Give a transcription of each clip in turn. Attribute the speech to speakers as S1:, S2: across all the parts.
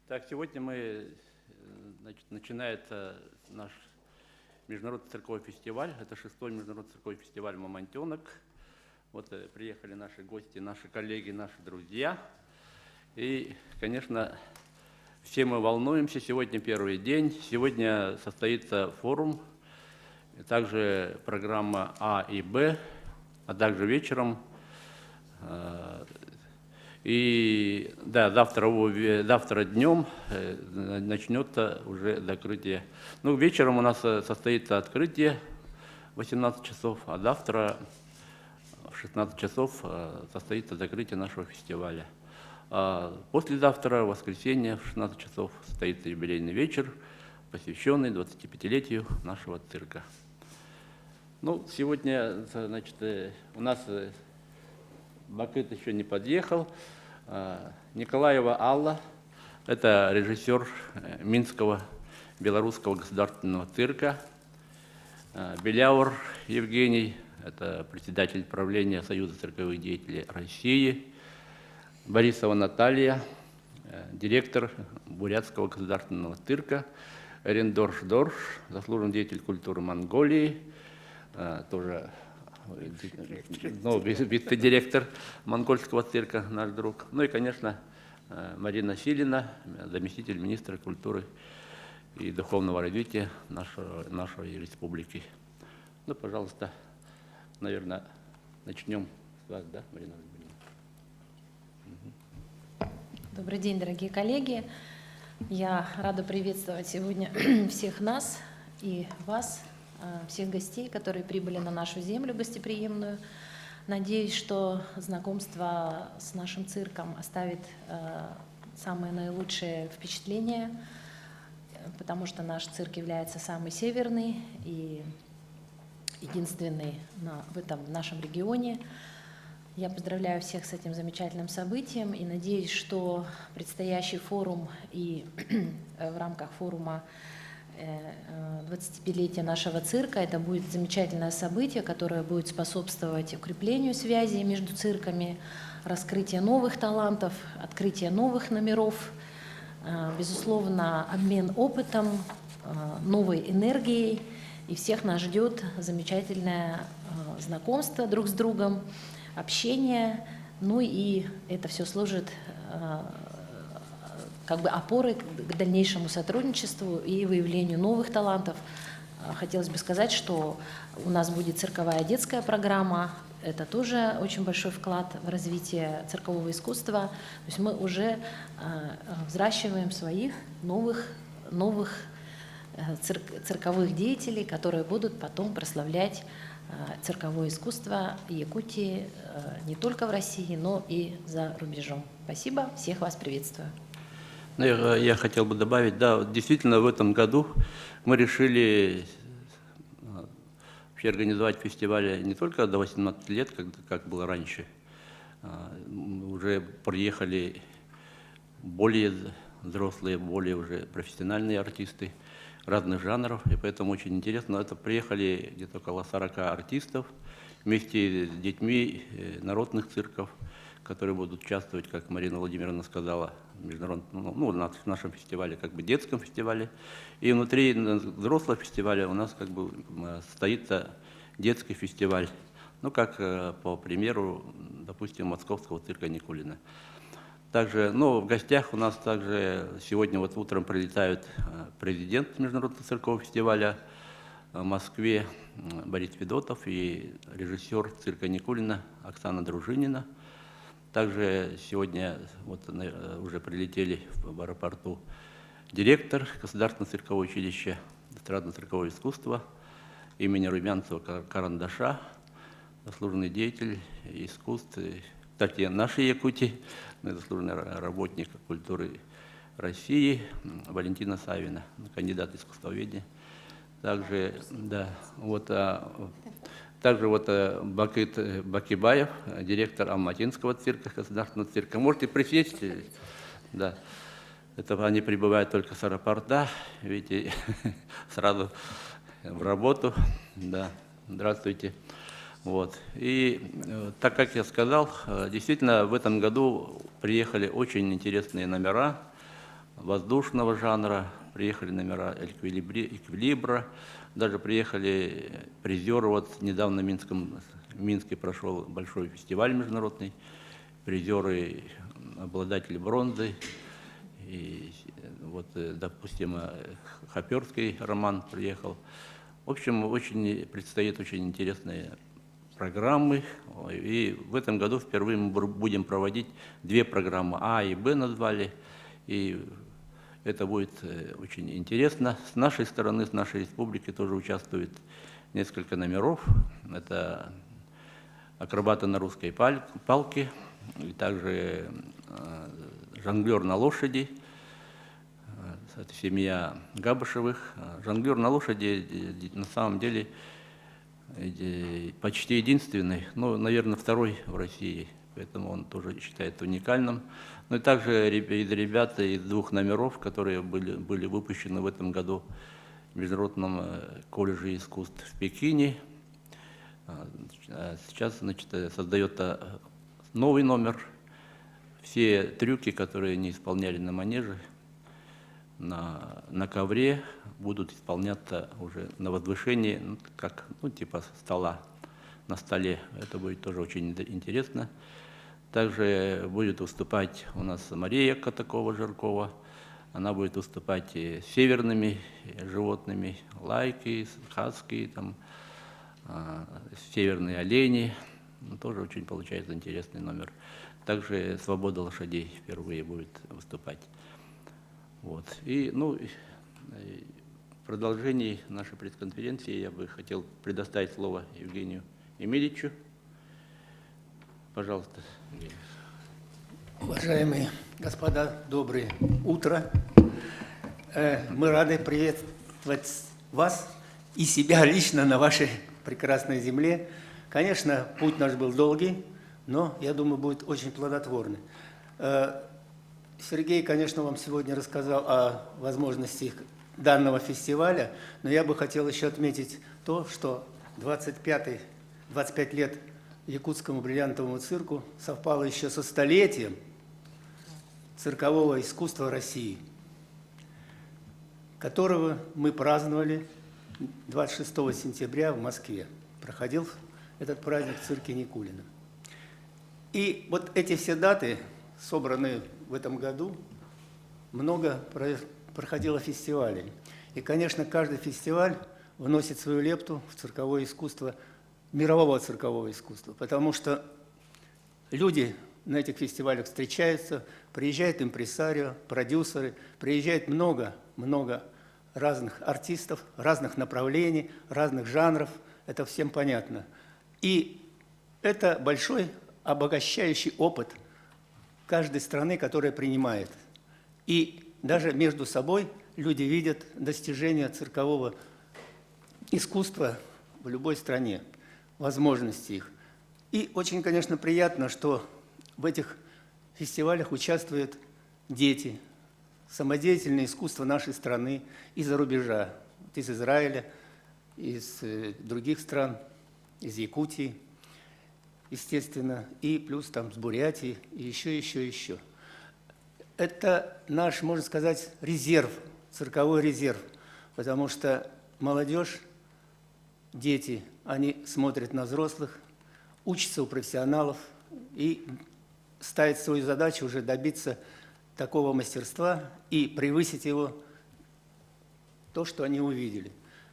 S1: Так, сегодня начинается наш международный цирковой фестиваль. Это 6-й международный цирковой фестиваль «Мамонтенок». Вот приехали наши гости, наши коллеги, наши друзья. И, конечно, все мы волнуемся. Сегодня первый день. Сегодня состоится форум, также программа А и Б, а также вечером. И да, завтра днем начнется уже закрытие. Ну, вечером у нас состоится открытие в 18 часов, а завтра в 16 часов состоится закрытие нашего фестиваля. А послезавтра, в воскресенье, в 16 часов состоится юбилейный вечер, посвященный 25-летию нашего цирка. Ну, сегодня, значит, у нас Бакыт еще не подъехал. Николаева Алла, это режиссер Минского белорусского государственного цирка. Беляур Евгений, это председатель правления Союза цирковых деятелей России. Борисова Наталья, директор Бурятского государственного цирка. Эрендорш Дорш, заслуженный деятель культуры Монголии, тоже вице-директор монгольского цирка, наш друг. Ну и, конечно, Марина Силина, заместитель министра культуры и духовного развития нашей республики. Ну, пожалуйста, наверное, начнем с вас, да, Марина Альбертовна?
S2: Добрый день, дорогие коллеги. Я рада приветствовать сегодня всех нас и вас, всех гостей, которые прибыли на нашу землю гостеприимную. Надеюсь, что знакомство с нашим цирком оставит самые наилучшие впечатления, потому что наш цирк является самый северный и единственный в нашем регионе. Я поздравляю всех с этим замечательным событием и надеюсь, что предстоящий форум и в рамках форума 25-летия нашего цирка это будет замечательное событие, которое будет способствовать укреплению связей между цирками, раскрытию новых талантов, открытию новых номеров, безусловно, обмен опытом, новой энергией. И всех нас ждет замечательное знакомство друг с другом, общение. Ну и это все служит как бы опорой к дальнейшему сотрудничеству и выявлению новых талантов. Хотелось бы сказать, что у нас будет цирковая детская программа. Это тоже очень большой вклад в развитие циркового искусства. То есть мы уже взращиваем своих новых цирковых деятелей, которые будут потом прославлять цирковое искусство Якутии не только в России, но и за рубежом. Спасибо, всех вас приветствую.
S1: Я хотел бы добавить, да, действительно в этом году мы решили вообще организовать фестиваль не только до 18 лет, как было раньше. Уже приехали более взрослые, более уже профессиональные артисты разных жанров, и поэтому очень интересно. Это приехали где-то около 40 артистов вместе с детьми народных цирков, которые будут участвовать, как Марина Владимировна сказала, в нашем фестивале, как бы детском фестивале. И внутри взрослого фестиваля у нас как бы состоится детский фестиваль. Ну, как по примеру, допустим, московского цирка Никулина. Также, в гостях у нас также сегодня вот утром прилетают президент Международного циркового фестиваля в Москве Борис Федотов и режиссер цирка Никулина Оксана Дружинина. Также сегодня уже прилетели в аэропорту директор Государственного циркового училища эстрадно-циркового искусства имени Румянцева Карандаша, заслуженный деятель искусств, кстати, нашей Якутии, заслуженный работник культуры России Валентина Савина, кандидат искусствоведения. Также, да, также Бакыт Бакибаев, директор Алматинского цирка, государственного цирка. Можете присесть? Да. Это они прибывают только с аэропорта, видите, сразу в работу. Да. Здравствуйте. И так как я сказал, действительно в этом году приехали очень интересные номера. воздушного жанра, приехали номера эквилибра, даже приехали призеры. Вот недавно в Минске прошел большой фестиваль международный, призеры, обладатели бронзы. И вот, допустим, Хоперский Роман приехал. В общем, предстоит очень интересные программы. И в этом году впервые мы будем проводить 2 программы. А и Б назвали. И это будет очень интересно. С нашей стороны, с нашей республики тоже участвует несколько номеров. Это акробаты на русской палке, и также жонглер на лошади. Это семья Габышевых. Жонглер на лошади на самом деле почти единственный, ну, наверное, 2-й в России, поэтому он тоже считается уникальным. Ну и также ребята из 2 номеров, которые были выпущены в этом году в Международном колледже искусств в Пекине. Сейчас, значит, создается новый номер. Все трюки, которые не исполняли на манеже, на ковре, будут исполняться уже на возвышении, ну, как, ну, типа стола, на столе. Это будет тоже очень интересно. Также будет выступать у нас Мария Катакова-Жиркова. Она будет выступать и с северными животными, лайки, хаски, там, северные олени. Ну, тоже очень получается интересный номер. Также «Свобода лошадей» впервые будет выступать. Вот. И, ну, в продолжении нашей пресс-конференции я бы хотел предоставить слово Евгению Емельевичу. Пожалуйста, Евгений.
S3: Уважаемые господа, доброе утро. Мы рады приветствовать вас и себя лично на вашей прекрасной земле. Конечно, путь наш был долгий, но, я думаю, будет очень плодотворный. Сергей, конечно, вам сегодня рассказал о возможностях данного фестиваля, но я бы хотел еще отметить то, что 25 лет Якутскому бриллиантовому цирку совпало еще со столетием циркового искусства России, которого мы праздновали 26 сентября в Москве. Проходил этот праздник в цирке Никулина. И вот эти все даты, собранные в этом году, много проходило фестивалей. И, конечно, каждый фестиваль вносит свою лепту в цирковое искусство, мирового циркового искусства, потому что люди на этих фестивалях встречаются, приезжают импресарио, продюсеры, приезжает много разных артистов, разных направлений, разных жанров, это всем понятно. И это большой обогащающий опыт каждой страны, которая принимает. И даже между собой люди видят достижения циркового искусства в любой стране, возможности их. И очень, конечно, приятно, что в этих фестивалях участвуют дети, самодеятельное искусство нашей страны из-за рубежа, из Израиля, из других стран, из Якутии, естественно, и плюс там с Бурятии, и еще. Это наш, можно сказать, резерв, цирковой резерв, потому что молодежь, дети, они смотрят на взрослых, учатся у профессионалов и ставят свою задачу уже добиться такого мастерства и превысить его, то, что они увидели.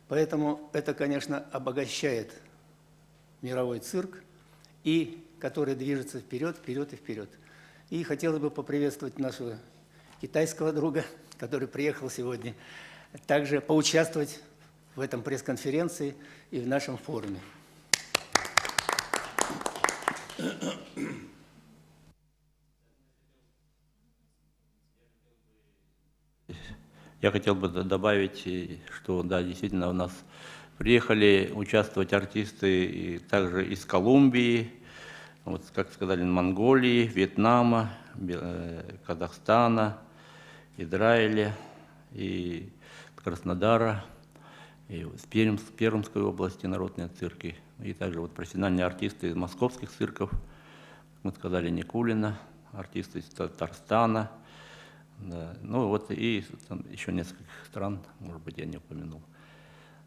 S3: Поэтому это, конечно, обогащает мировой цирк, и который движется вперед. И хотелось бы поприветствовать нашего китайского друга, который приехал сегодня, также поучаствовать в этом пресс-конференции и в нашем форуме.
S1: Я хотел бы добавить, что да, действительно у нас приехали участвовать артисты и также из Колумбии, вот, как сказали, Монголии, Вьетнама, Казахстана, Израиля, и Краснодара, и с Пермской области народные цирки, и также вот профессиональные артисты из московских цирков, мы сказали, Никулина, артисты из Татарстана, Да. Ну вот и там еще несколько стран, может быть, я не упомянул.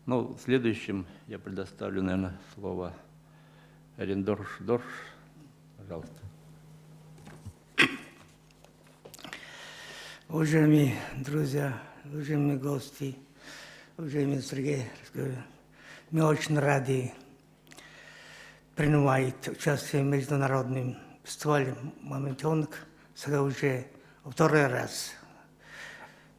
S1: Ну, следующим я предоставлю, наверное, слово Эрендорш Дорш. Пожалуйста.
S4: Уважаемые друзья, уважаемые гости, уважаемый Сергей, мы очень рады принимать участие в международном фестивале «Мамонтенок» уже второй раз.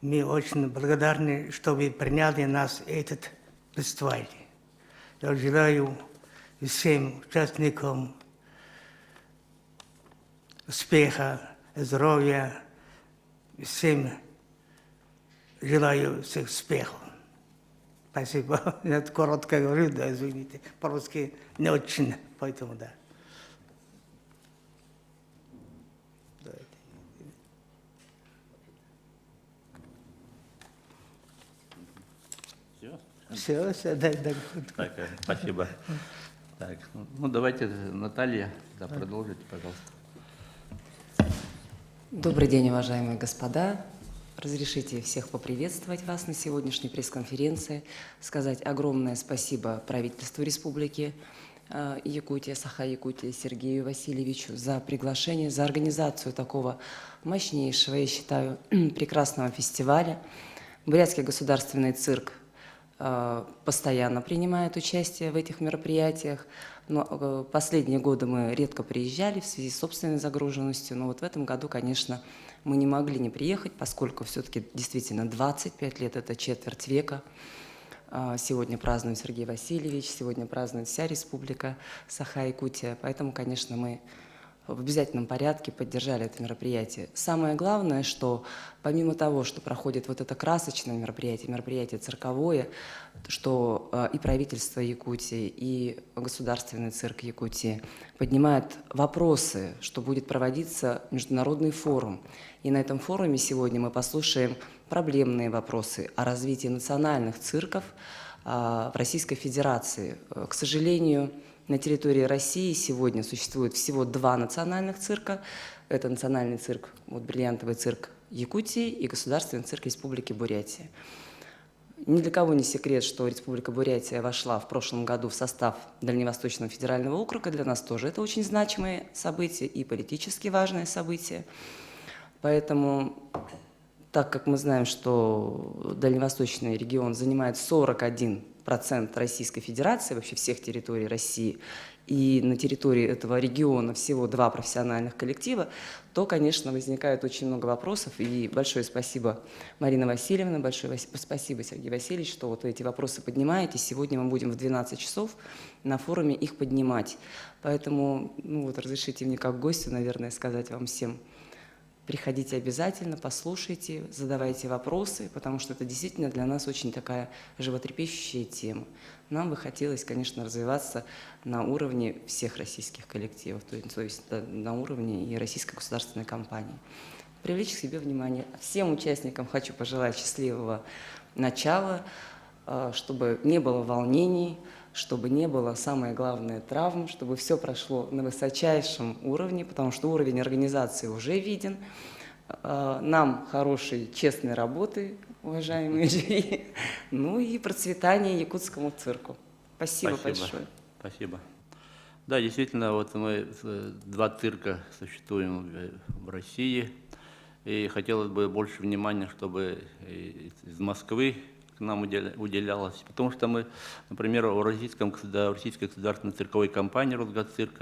S4: Мы очень благодарны, что вы приняли нас этот фестиваль. Я желаю всем участникам успеха, здоровья, всем желаю всех успехов. Спасибо. Я коротко говорю, да, извините. По-русски не очень, поэтому да. Все, да.
S1: Так, спасибо. Так, ну давайте, Наталья, да, продолжите, пожалуйста.
S5: Добрый день, уважаемые господа. Разрешите всех поприветствовать вас на сегодняшней пресс-конференции, сказать огромное спасибо правительству Республики Якутия, Саха-Якутия Сергею Васильевичу за приглашение, за организацию такого мощнейшего, я считаю, прекрасного фестиваля. Бурятский государственный цирк постоянно принимает участие в этих мероприятиях. Но последние годы мы редко приезжали в связи с собственной загруженностью, но вот в этом году, конечно, мы не могли не приехать, поскольку все-таки действительно 25 лет – это четверть века. Сегодня празднует Сергей Васильевич, сегодня празднует вся республика Саха-Якутия, поэтому, конечно, мы в обязательном порядке поддержали это мероприятие. Самое главное, что помимо того, что проходит вот это красочное мероприятие цирковое, что и правительство Якутии, и государственный цирк Якутии поднимают вопросы, что будет проводиться международный форум. И на этом форуме сегодня мы послушаем проблемные вопросы о развитии национальных цирков в Российской Федерации. К сожалению, на территории России сегодня существует всего 2 национальных цирка. Это национальный цирк, вот бриллиантовый цирк Якутии и государственный цирк Республики Бурятия. Ни для кого не секрет, что Республика Бурятия вошла в прошлом году в состав Дальневосточного федерального округа. Для нас тоже это очень значимое событие и политически важное событие. Поэтому, так как мы знаем, что Дальневосточный регион занимает 41% Российской Федерации, вообще всех территорий России, и на территории этого региона всего 2 профессиональных коллектива, то, конечно, возникает очень много вопросов. И большое спасибо, Марина Васильевна, большое спасибо, Сергей Васильевич, что вот эти вопросы поднимаете. Сегодня мы будем в 12 часов на форуме их поднимать. Поэтому, ну вот, разрешите мне как гостю, наверное, сказать вам всем: приходите обязательно, послушайте, задавайте вопросы, потому что это действительно для нас очень такая животрепещущая тема. Нам бы хотелось, конечно, развиваться на уровне всех российских коллективов, то есть на уровне и российской государственной компании. Привлечь к себе внимание. Всем участникам хочу пожелать счастливого начала, чтобы не было волнений, чтобы не было, самое главное, травм, чтобы все прошло на высочайшем уровне, потому что уровень организации уже виден. Нам хорошей, честной работы, уважаемые жюри, ну и процветания якутскому цирку. Спасибо большое.
S1: Спасибо. Да, действительно, вот мы 2 цирка существуем в России, и хотелось бы больше внимания, чтобы из Москвы к нам уделялось, потому что мы, например, в Российской государственной цирковой компании «Росгосцирк»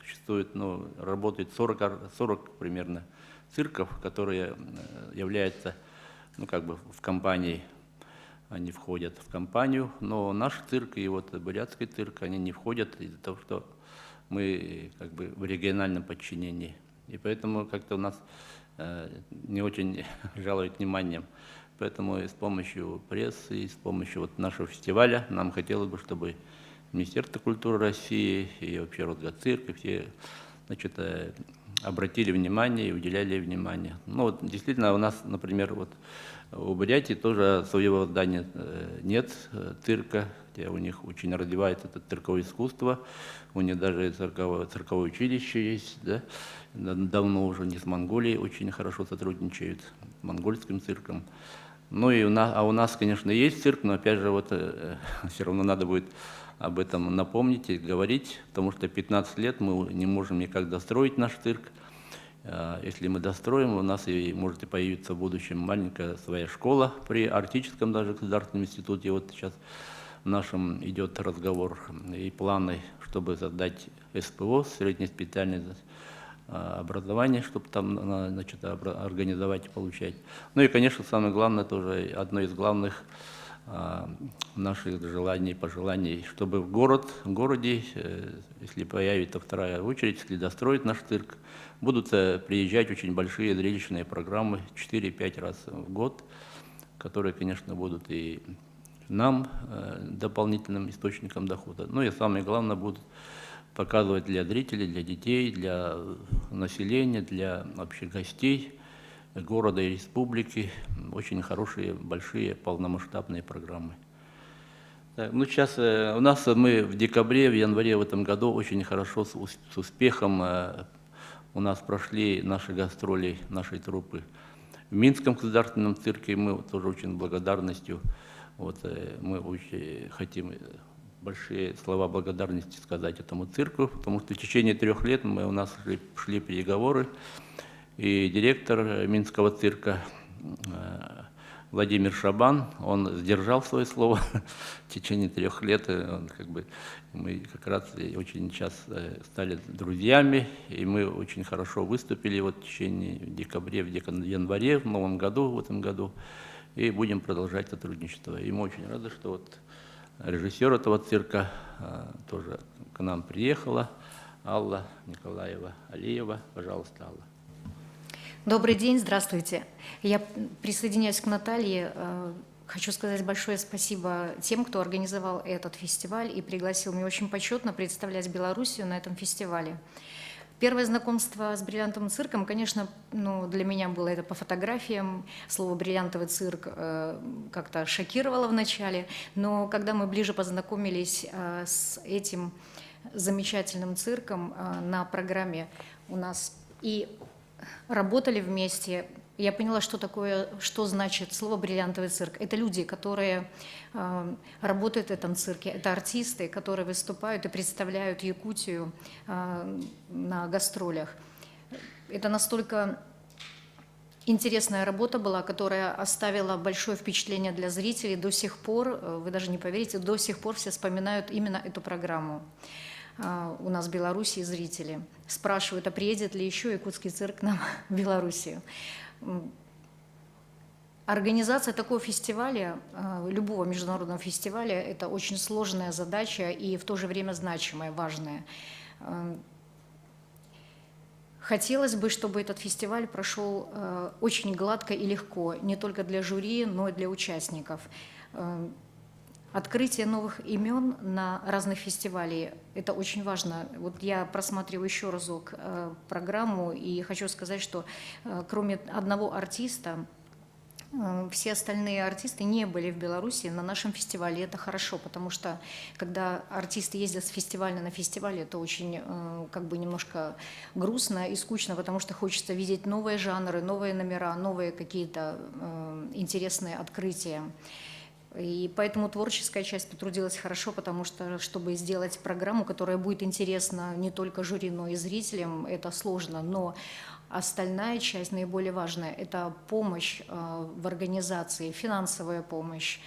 S1: существует, ну, работает 40 примерно цирков, которые являются, ну, как бы в компании, они входят в компанию, но наш цирк и вот бурятский цирк, они не входят из-за того, что мы как бы в региональном подчинении, и поэтому как-то у нас не очень жалуют вниманием. Поэтому и с помощью прессы, и с помощью вот нашего фестиваля нам хотелось бы, чтобы Министерство культуры России и вообще Росгосцирк, и все, значит, обратили внимание и уделяли внимание. Ну вот действительно у нас, например, вот у Бурятии тоже своего здания нет цирка, хотя у них очень развивается это цирковое искусство, у них даже цирковое училище есть, да? Давно уже не с Монголией очень хорошо сотрудничают. монгольским цирком. Ну и у нас, конечно, есть цирк, но опять же, вот все равно надо будет об этом напомнить и говорить, потому что 15 лет мы не можем никак достроить наш цирк. Если мы достроим, у нас и может и появиться в будущем маленькая своя школа при Арктическом даже государственном институте. Вот сейчас в нашем идет разговор и планы, чтобы создать СПО, среднее специальное образование, чтобы там, значит, организовать и получать. Ну и, конечно, самое главное, тоже одно из главных наших желаний, пожеланий, чтобы в городе, если появится вторая очередь, если достроить наш цирк, будут приезжать очень большие зрелищные программы 4-5 раз в год, которые, конечно, будут и нам дополнительным источником дохода. Ну и самое главное, будут показывать для зрителей, для детей, для населения, для вообще гостей города и республики очень хорошие, большие, полномасштабные программы. Так, ну, сейчас у нас мы в декабре, в январе в этом году очень хорошо, с успехом у нас прошли наши гастроли, нашей труппы в Минском государственном цирке. Мы тоже очень благодарностью, вот, мы очень хотим большие слова благодарности сказать этому цирку, потому что в течение 3 лет у нас шли переговоры, и директор Минского цирка Владимир Шабан, он сдержал свое слово в течение 3 лет. Он, мы как раз очень часто стали друзьями, и мы очень хорошо выступили вот в течение декабря, в январе, в Новом году, в этом году, и будем продолжать сотрудничество. И мы очень рады, что вот режиссер этого цирка тоже к нам приехала, Алла Николаева Алиева. Пожалуйста, Алла.
S6: Добрый день, здравствуйте. Я присоединяюсь к Наталье. Хочу сказать большое спасибо тем, кто организовал этот фестиваль и пригласил. Мне очень почетно представлять Белоруссию на этом фестивале. Первое знакомство с бриллиантовым цирком, конечно, для меня было это по фотографиям. Слово «бриллиантовый цирк» как-то шокировало вначале, но когда мы ближе познакомились с этим замечательным цирком на программе у нас и работали вместе, я поняла, что значит слово «бриллиантовый цирк». Это люди, которые работают в этом цирке, это артисты, которые выступают и представляют Якутию на гастролях. Это настолько интересная работа была, которая оставила большое впечатление для зрителей. До сих пор, вы даже не поверите, до сих пор все вспоминают именно эту программу. У нас в Беларуси зрители спрашивают, а приедет ли еще якутский цирк к нам в Белоруссию. Организация такого фестиваля, любого международного фестиваля, это очень сложная задача и в то же время значимая, важная. Хотелось бы, чтобы этот фестиваль прошел очень гладко и легко, не только для жюри, но и для участников. Открытие новых имен на разных фестивалях – это очень важно. Вот я просматриваю еще разок программу и хочу сказать, что кроме одного артиста, все остальные артисты не были в Беларуси на нашем фестивале. Это хорошо, потому что когда артисты ездят с фестиваля на фестиваль, это очень немножко грустно и скучно, потому что хочется видеть новые жанры, новые номера, новые какие-то интересные открытия. И поэтому творческая часть потрудилась хорошо, потому что, чтобы сделать программу, которая будет интересна не только жюри, но и зрителям, это сложно. Но остальная часть, наиболее важная, это помощь в организации, финансовая помощь,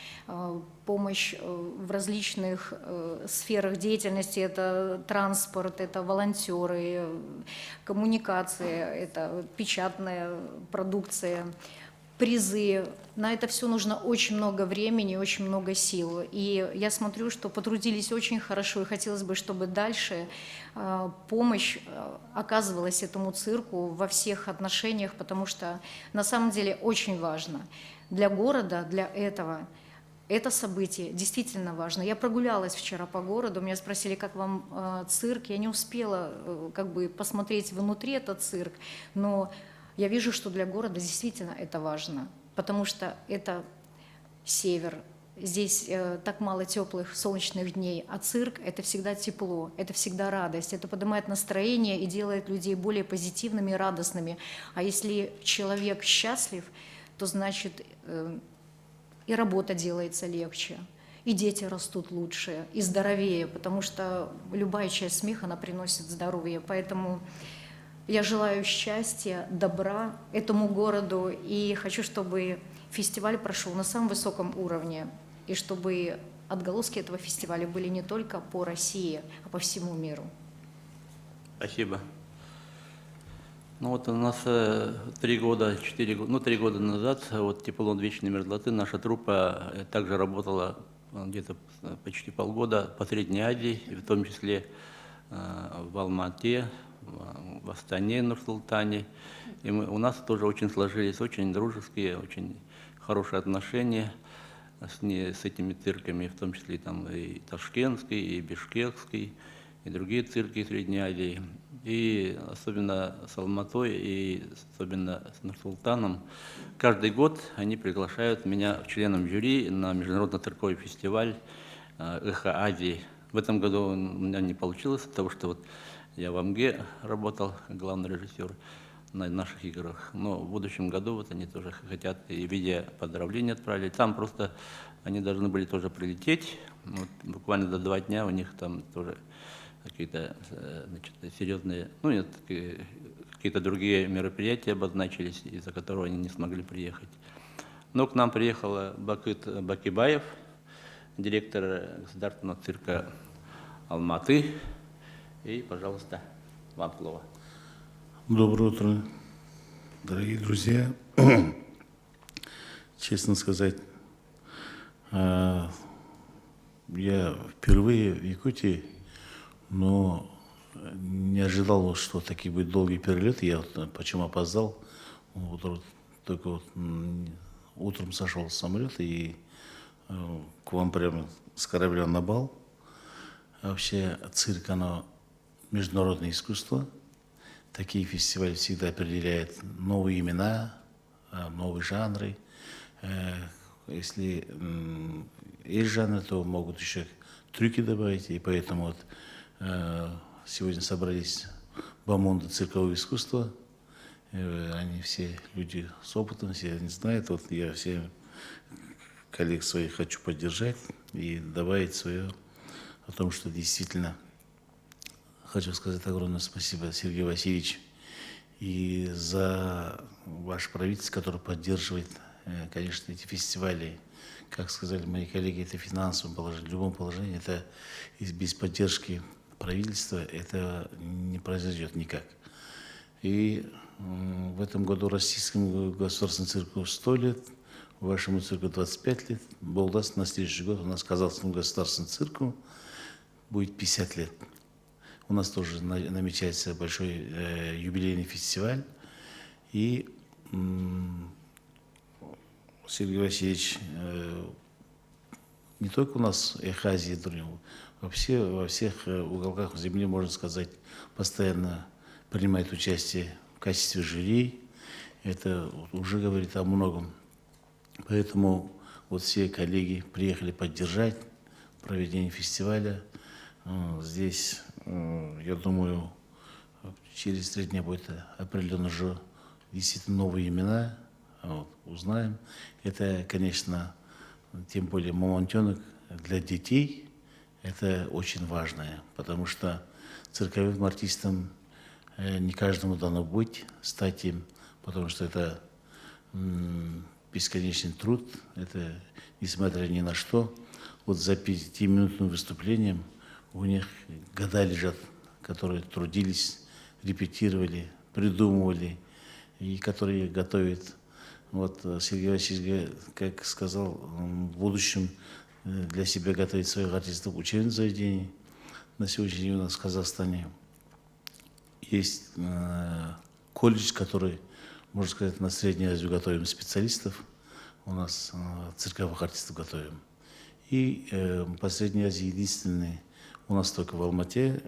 S6: помощь в различных сферах деятельности, это транспорт, это волонтеры, коммуникация, это печатная продукция, призы. На это все нужно очень много времени, очень много сил. И я смотрю, что потрудились очень хорошо, и хотелось бы, чтобы дальше помощь оказывалась этому цирку во всех отношениях, потому что на самом деле очень важно для города, для этого. Это событие действительно важно. Я прогулялась вчера по городу, меня спросили, как вам цирк. Я не успела посмотреть внутри этот цирк, но я вижу, что для города действительно это важно, потому что это север, здесь так мало теплых солнечных дней, а цирк – это всегда тепло, это всегда радость, это поднимает настроение и делает людей более позитивными и радостными. А если человек счастлив, то значит и работа делается легче, и дети растут лучше, и здоровее, потому что любая часть смеха, она приносит здоровье. Поэтому я желаю счастья, добра этому городу, и хочу, чтобы фестиваль прошел на самом высоком уровне, и чтобы отголоски этого фестиваля были не только по России, а по всему миру.
S1: Спасибо. Ну вот у нас 3 года назад, вот «Тепло вечной мерзлоты», наша труппа также работала где-то почти полгода по Средней Азии, в том числе в Алмате, в Астане, Нур-Султане. И у нас тоже очень сложились очень дружеские, очень хорошие отношения с этими цирками, в том числе там и Ташкентский, и Бишкекский, и другие цирки Средней Азии. И особенно с Алматой, и особенно с Нур-Султаном. Каждый год они приглашают меня членом жюри на международный цирковой фестиваль «Эхо Азии». В этом году у меня не получилось, потому что вот я в АМГе работал, главный режиссер на наших играх. Но в будущем году вот они тоже хотят, и в виде поздравления отправили. Там просто они должны были тоже прилететь. Вот, буквально за 2 дня у них там тоже какие-то серьезные, ну нет, какие-то другие мероприятия обозначились, из-за которого они не смогли приехать. Но к нам приехал Бакыт Бакибаев, директор государственного цирка Алматы. И, пожалуйста, вам слово.
S7: Доброе утро, дорогие друзья. Честно сказать, я впервые в Якутии, но не ожидал, что такие будет долгий перелет. Я вот почему опоздал. Только вот утром сошел с самолета и к вам прямо с корабля на бал. Вообще цирк, оно международное искусство. Такие фестивали всегда определяют новые имена, новые жанры. Если есть жанры, то могут еще трюки добавить. И поэтому вот сегодня собрались бомонды циркового искусства. Они все люди с опытом, все они знают. Вот я всех коллег своих хочу поддержать и добавить свое о том, что действительно хочу сказать огромное спасибо, Сергей Васильевич, и за ваше правительство, которое поддерживает, конечно, эти фестивали. Как сказали мои коллеги, это финансовое положение, в любом положении, это без поддержки правительства это не произойдет никак. И в этом году Российскому государственному цирку 100 лет, вашему цирку 25 лет. Бог даст, на следующий год у нас Казахстанскому государственному цирку будет 50 лет. У нас тоже намечается большой юбилейный фестиваль. И Сергей Васильевич, не только у нас «Эхо Азии», вообще во всех уголках земли, можно сказать, постоянно принимает участие в качестве жюри. Это уже говорит о многом. Поэтому вот все коллеги приехали поддержать проведение фестиваля. Здесь, я думаю, через 3 дня будет определенно уже действительно новые имена. Вот, узнаем. Это, конечно, тем более «Мамонтенок» для детей. Это очень важное, потому что цирковым артистам не каждому дано быть, стать им, потому что это бесконечный труд, это несмотря ни на что. Вот за 5-минутным выступлением у них года лежат, которые трудились, репетировали, придумывали, и которые готовят. Вот Сергей Васильевич, как сказал, в будущем для себя готовить своих артистов в учебных заведениях. На сегодняшний день у нас в Казахстане есть колледж, который, можно сказать, на Средней Азии готовим специалистов. У нас цирковых артистов готовим. И по Средней Азии единственный, у нас только в Алмате,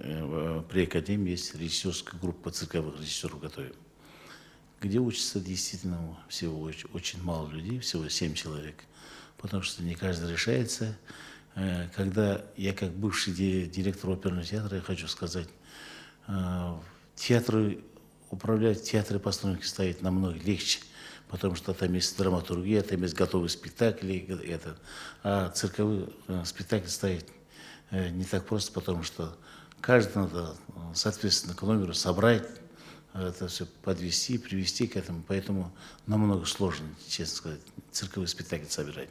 S7: при Академии есть режиссерская группа цирковых режиссеров готовим, где учатся действительно всего очень мало людей, всего 7 человек, потому что не каждый решается. Когда я как бывший директор оперного театра, я хочу сказать, театры, управлять театры постановки ставить намного легче, потому что там есть драматургия, там есть готовые спектакли. А цирковой спектакль ставить не так просто, потому что каждый надо, соответственно, к номеру собрать, это все подвести, привести к этому. Поэтому намного сложно, честно сказать, цирковой спектакль собирать.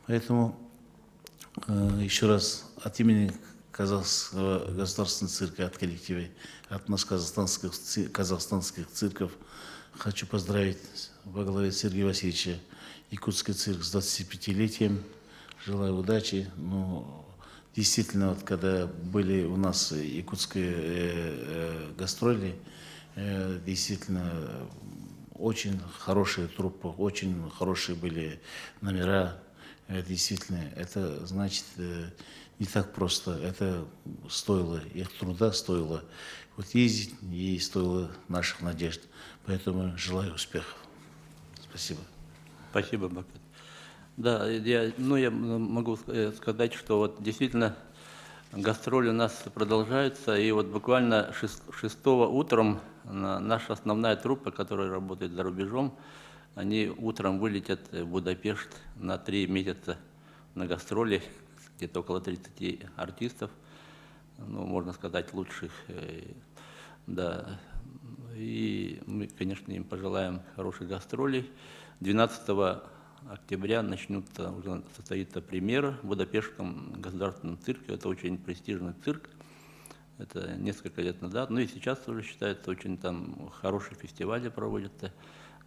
S7: Поэтому еще раз от имени Казахского государственного цирка, от коллектива, от нас казахстанских цирков хочу поздравить во главе Сергея Васильевича якутский цирк с 25-летием. Желаю удачи. Ну, действительно, вот, когда были у нас якутские гастроли, действительно очень хорошая труппа, очень хорошие были номера. Действительно, это значит не так просто. Это стоило, их труда стоило вот ездить и стоило наших надежд. Поэтому желаю успехов. Спасибо.
S1: Спасибо, Бакет. Да, я могу сказать, что вот действительно гастроли у нас продолжаются, и вот буквально 6 утром наша основная труппа, которая работает за рубежом, они утром вылетят в Будапешт на 3 месяца на гастроли, где-то около 30 артистов, ну, можно сказать, лучших. Да. И мы, конечно, им пожелаем хороших гастролей. 12 октября уже состоится премьера в Будапештском государственном цирке. Это очень престижный цирк. Это несколько лет назад. Ну и сейчас тоже считается, очень там хорошие фестивали проводятся.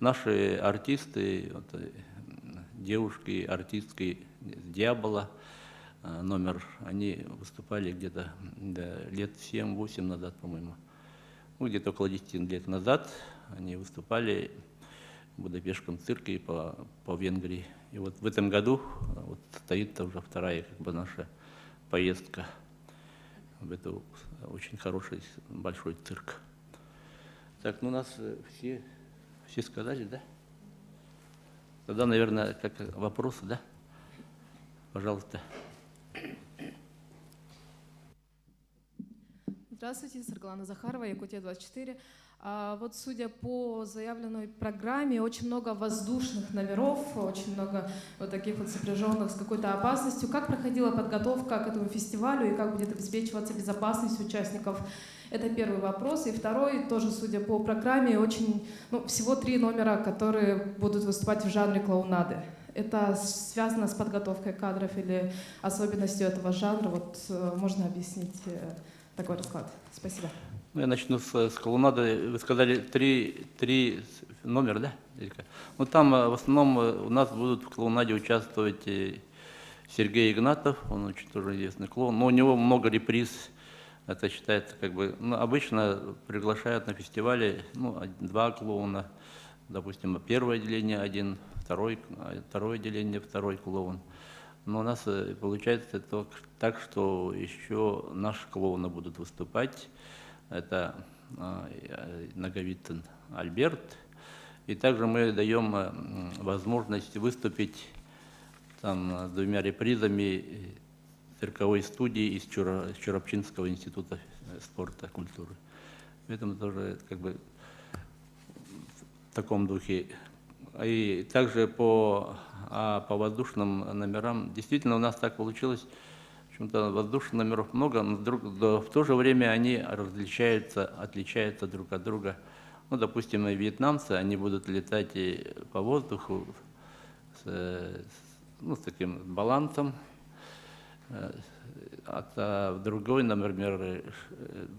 S1: Наши артисты, вот, девушки, артистки «Дьявола», номер, они выступали где-то лет 7-8 назад, по-моему. Ну, где-то около 10 лет назад они выступали в Будапештском цирке и по Венгрии. И вот в этом году вот стоит уже вторая наша поездка в этот очень хороший большой цирк. Так, ну у нас все сказали, да? Тогда, наверное, как вопросы, да? Пожалуйста.
S8: Здравствуйте, Сарглана Захарова, Якутия-24. Вот судя по заявленной программе, очень много воздушных номеров, очень много вот таких вот сопряженных с какой-то опасностью. Как проходила подготовка к этому фестивалю и как будет обеспечиваться безопасность участников? Это первый вопрос. И второй, тоже судя по программе, всего 3 номера, которые будут выступать в жанре клоунады. Это связано с подготовкой кадров или особенностью этого жанра? Вот можно объяснить такой расклад? Спасибо.
S1: Я начну с клоунады. Вы сказали 3 номера, да? Ну там в основном у нас будут в клоунаде участвовать Сергей Игнатов, он очень тоже известный клоун, но у него много реприз. Это считается обычно приглашают на фестивале 2 клоуна, допустим, первое отделение один, второе отделение второй клоун. Но у нас получается так, что еще наши клоуны будут выступать. Это Наговицын Альберт. И также мы даем возможность выступить там с 2 репризами цирковой студии из Чурапчинского института спорта, культуры. Поэтому тоже в таком духе. И также по воздушным номерам, действительно у нас так получилось, в общем-то воздушных номеров много, но в то же время они отличаются друг от друга. Ну, допустим, вьетнамцы, они будут летать по воздуху с таким балансом, а другой, например,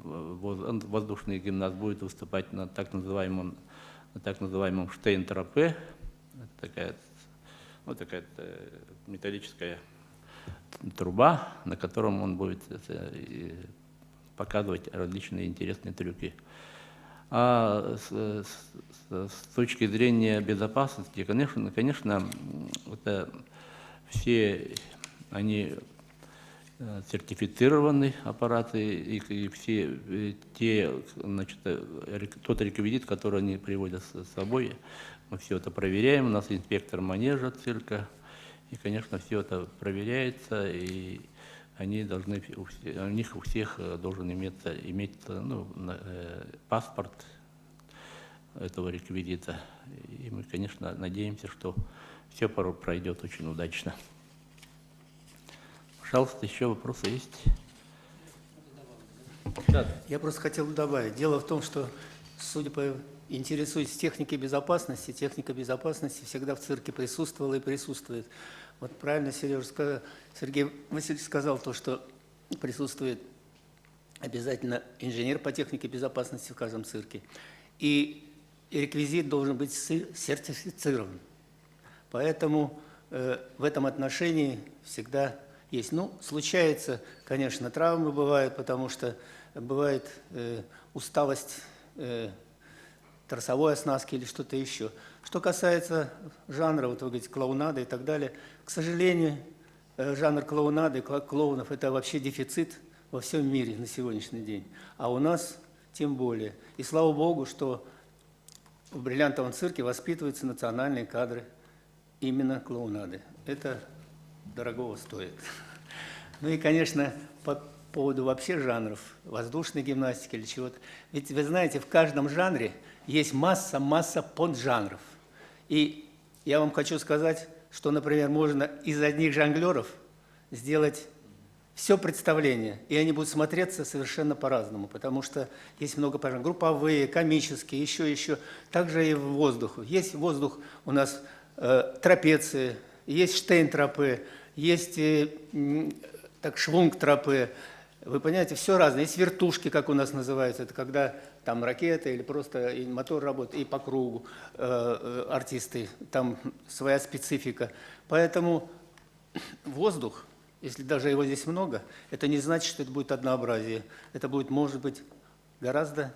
S1: воздушный гимнаст будет выступать на так называемом штейн-тропе. Такая металлическая труба, на котором он будет показывать различные интересные трюки. А с точки зрения безопасности, конечно, это все они сертифицированные аппараты, и все тот реквизит, который они приводят с собой, мы все это проверяем. У нас инспектор манежа цирка, и, конечно, все это проверяется, и они должны, у них у всех должен иметь паспорт этого реквизита. И мы, конечно, надеемся, что все пройдет очень удачно. Пожалуйста, еще вопросы есть? Да.
S3: Я просто хотел бы добавить. Дело в том, что, судя по интересуюсь техникой безопасности, техника безопасности всегда в цирке присутствовала и присутствует. Вот правильно Сергей Васильевич сказал то, что присутствует обязательно инженер по технике безопасности в каждом цирке. И реквизит должен быть сертифицирован. Поэтому в этом отношении всегда есть. Ну, случается, конечно, травмы бывают, потому что бывает усталость тросовой оснастки или что-то еще. Что касается жанра, вот вы говорите, клоунада и так далее, к сожалению, жанр клоунады, клоунов – это вообще дефицит во всем мире на сегодняшний день. А у нас тем более. И слава Богу, что в бриллиантовом цирке воспитываются национальные кадры именно клоунады. Это дорогого стоит. Ну и, конечно, по поводу вообще жанров, воздушной гимнастики или чего-то. Ведь вы знаете, в каждом жанре есть масса поджанров. И я вам хочу сказать, что, например, можно из одних жонглеров сделать все представление, и они будут смотреться совершенно по-разному, потому что есть много поджанров. Групповые, комические, еще. Также и в воздухе. Есть воздух у нас трапеции, есть штейн-тропы, есть швунг-тропы. Вы понимаете, все разное. Есть вертушки, как у нас называются. Это когда там ракета или просто мотор работает, и по кругу артисты. Там своя специфика. Поэтому воздух, если даже его здесь много, это не значит, что это будет однообразие. Это будет, может быть, гораздо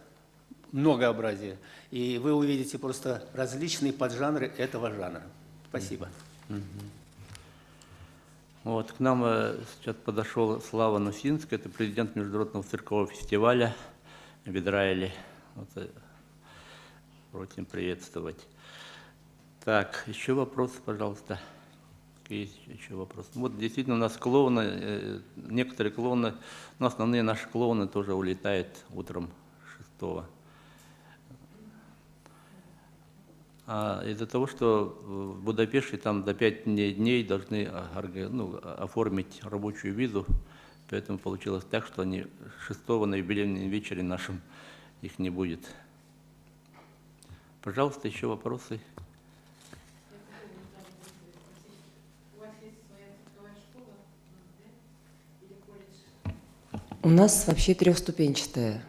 S3: многообразие. И вы увидите просто различные поджанры этого жанра. Спасибо.
S1: Вот, к нам сейчас подошел Слава Нусинский, это президент Международного циркового фестиваля в Израиле. Вот, просим приветствовать. Так, еще вопросы, пожалуйста. Есть еще вопросы. Вот действительно у нас клоуны, некоторые клоуны, но основные наши клоуны тоже улетают утром 6-го. Из-за того, что в Будапеште там до 5 дней должны оформить рабочую визу, поэтому получилось так, что они 6-го на юбилейном вечере нашем их не будет. Пожалуйста, еще вопросы?
S5: У нас вообще трехступенчатая.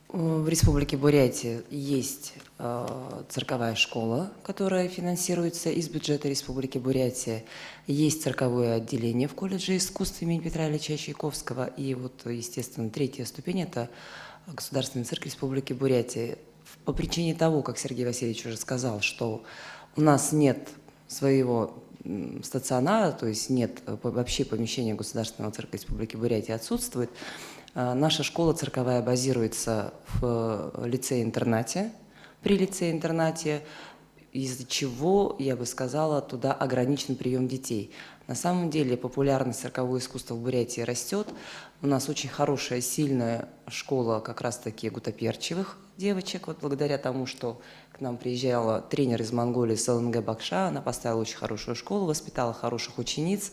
S5: В Республике Бурятия есть цирковая школа, которая финансируется из бюджета Республики Бурятия. Есть цирковое отделение в колледже искусств имени Петра Ильича Чайковского. И вот, естественно, 3-я ступень – это Государственный цирк Республики Бурятия. По причине того, как Сергей Васильевич уже сказал, что у нас нет своего стационара, то есть нет вообще помещения Государственного цирка Республики Бурятия, отсутствует. Наша школа цирковая базируется в лицее-интернате, при лицее-интернате, из-за чего, я бы сказала, туда ограничен прием детей. На самом деле популярность циркового искусства в Бурятии растет. У нас очень хорошая, сильная школа как раз-таки гутоперчивых девочек. Вот благодаря тому, что к нам приезжала тренер из Монголии СЛНГ Бакша, она поставила очень хорошую школу, воспитала хороших учениц.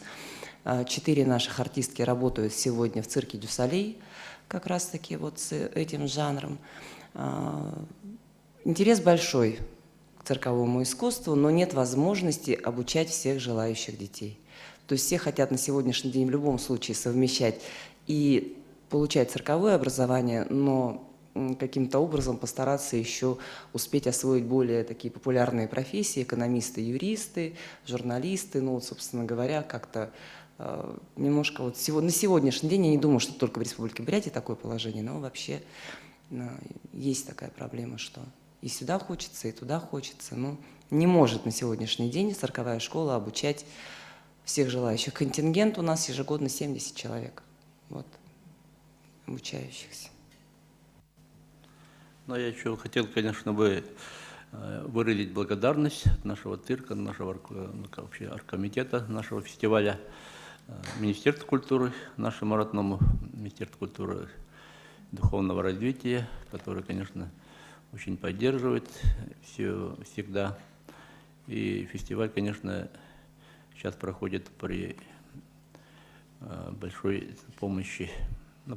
S5: 4 наших артистки работают сегодня в цирке Дю Солей, как раз-таки вот с этим жанром. Интерес большой к цирковому искусству, но нет возможности обучать всех желающих детей. То есть все хотят на сегодняшний день в любом случае совмещать и получать цирковое образование, но каким-то образом постараться еще успеть освоить более такие популярные профессии, экономисты, юристы, журналисты, ну вот, собственно говоря, как-то немножко вот на сегодняшний день, я не думаю, что только в Республике Бурятия такое положение, но вообще есть такая проблема, что и сюда хочется, и туда хочется. Но не может на сегодняшний день цирковая школа обучать всех желающих. Контингент у нас ежегодно 70 человек, вот, обучающихся.
S1: Ну, я еще хотел, конечно, бы выразить благодарность от нашего цирка, нашего вообще оргкомитета нашего фестиваля, Министерству культуры, нашему родному Министерству культуры и духовного развития, который, конечно, очень поддерживает все всегда. И фестиваль, конечно, сейчас проходит при большой помощи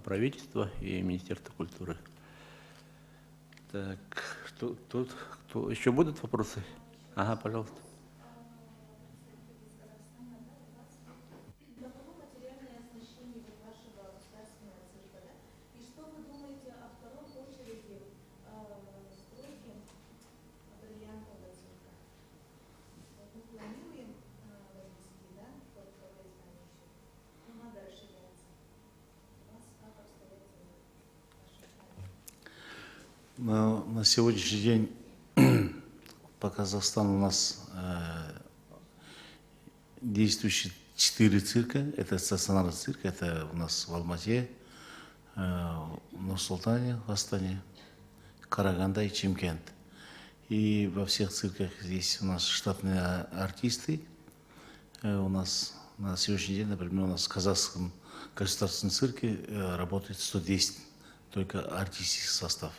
S1: правительства и Министерства культуры. Так, кто еще будут вопросы? Ага, пожалуйста.
S7: На сегодняшний день по Казахстану у нас действующие 4 цирка. Это стационарный цирк, это у нас в Алмате, в Нур-Султане, в Астане, Караганда и Чимкент. И во всех цирках здесь у нас штатные артисты. У нас на сегодняшний день, например, у нас в Казахском государственном цирке работает 110 только артистический состав.